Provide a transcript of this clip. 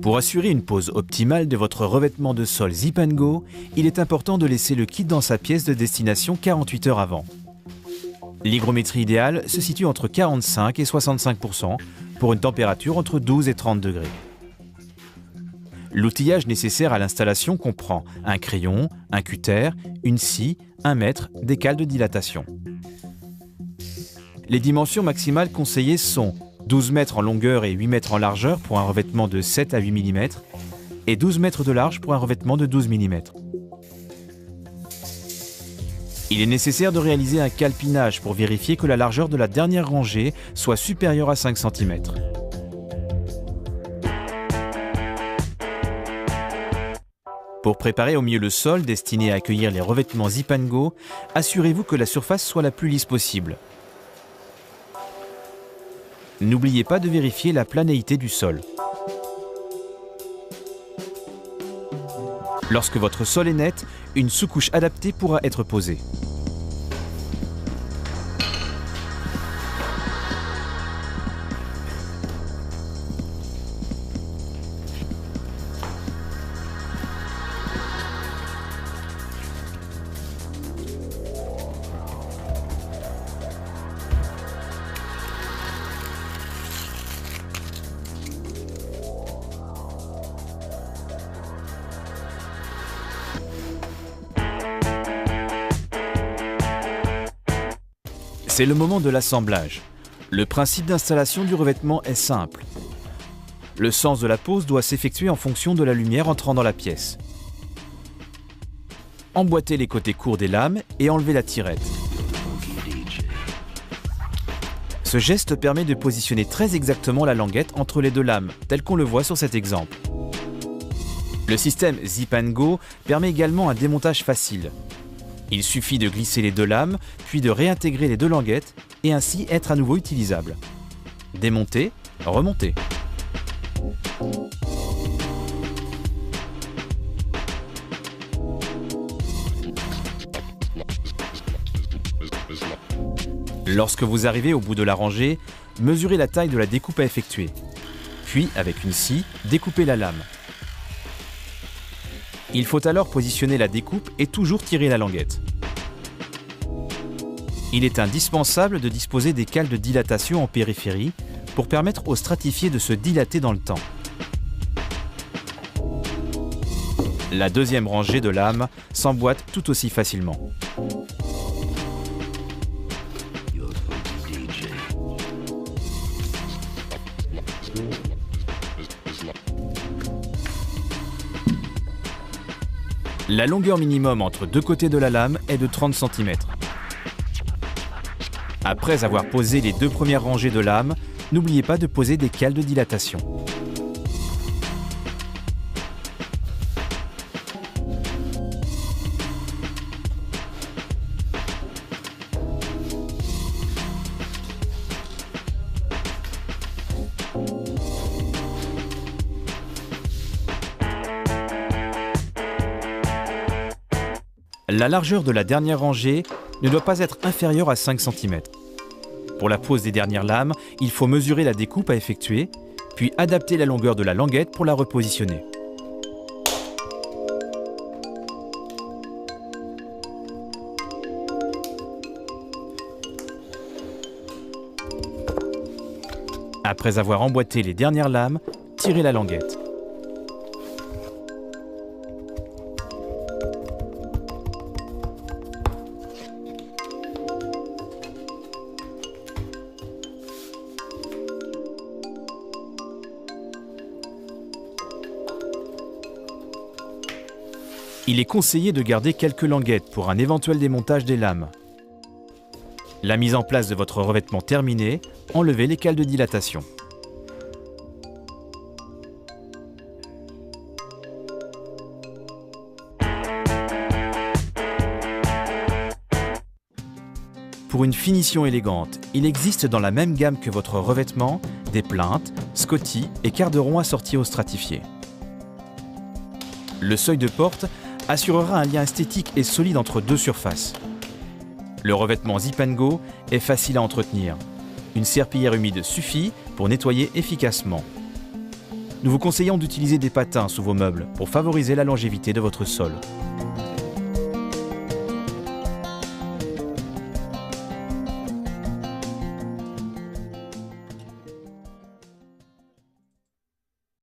Pour assurer une pose optimale de votre revêtement de sol Zip & Go, il est important de laisser le kit dans sa pièce de destination 48 heures avant. L'hygrométrie idéale se situe entre 45 et 65% pour une température entre 12 et 30 degrés. L'outillage nécessaire à l'installation comprend un crayon, un cutter, une scie, un mètre, des cales de dilatation. Les dimensions maximales conseillées sont 12 mètres en longueur et 8 mètres en largeur pour un revêtement de 7 à 8 mm et 12 mètres de large pour un revêtement de 12 mm. Il est nécessaire de réaliser un calpinage pour vérifier que la largeur de la dernière rangée soit supérieure à 5 cm. Pour préparer au mieux le sol destiné à accueillir les revêtements Zip & Go, assurez-vous que la surface soit la plus lisse possible. N'oubliez pas de vérifier la planéité du sol. Lorsque votre sol est net, une sous-couche adaptée pourra être posée. C'est le moment de l'assemblage. Le principe d'installation du revêtement est simple. Le sens de la pose doit s'effectuer en fonction de la lumière entrant dans la pièce. Emboîtez les côtés courts des lames et enlevez la tirette. Ce geste permet de positionner très exactement la languette entre les deux lames, tel qu'on le voit sur cet exemple. Le système Zip & Go permet également un démontage facile. Il suffit de glisser les deux lames, puis de réintégrer les deux languettes et ainsi être à nouveau utilisable. Démonter, remonter. Lorsque vous arrivez au bout de la rangée, mesurez la taille de la découpe à effectuer. Puis, avec une scie, découpez la lame. Il faut alors positionner la découpe et toujours tirer la languette. Il est indispensable de disposer des cales de dilatation en périphérie pour permettre au stratifié de se dilater dans le temps. La deuxième rangée de lames s'emboîte tout aussi facilement. La longueur minimum entre deux côtés de la lame est de 30 cm. Après avoir posé les deux premières rangées de lames, n'oubliez pas de poser des cales de dilatation. La largeur de la dernière rangée ne doit pas être inférieure à 5 cm. Pour la pose des dernières lames, il faut mesurer la découpe à effectuer, puis adapter la longueur de la languette pour la repositionner. Après avoir emboîté les dernières lames, tirez la languette. Il est conseillé de garder quelques languettes pour un éventuel démontage des lames. La mise en place de votre revêtement terminée, enlevez les cales de dilatation. Pour une finition élégante, il existe dans la même gamme que votre revêtement des plinthes, scottis et carderons assortis au stratifié. Le seuil de porte assurera un lien esthétique et solide entre deux surfaces. Le revêtement Zip & Go est facile à entretenir. Une serpillière humide suffit pour nettoyer efficacement. Nous vous conseillons d'utiliser des patins sous vos meubles pour favoriser la longévité de votre sol.